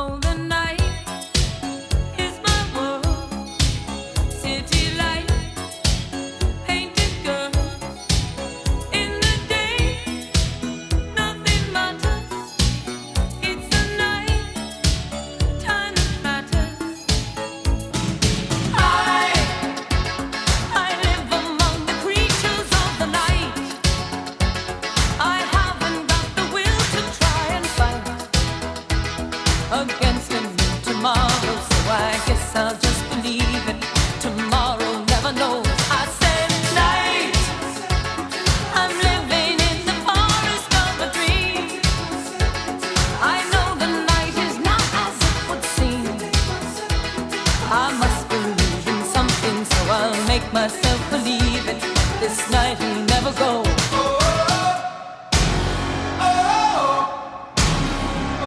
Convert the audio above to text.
Oh, the night is my world. City light, painted girls. In the day, nothing matters. It's the night time that matters. I live among the creatures of the night. I haven't got the will to try and fight against a new tomorrow, so I guess I'll just believe it. Tomorrow never knows. I said night. I'm living in the forest of a dream. I know the night is not as it would seem. I must believe in something, so I'll make myself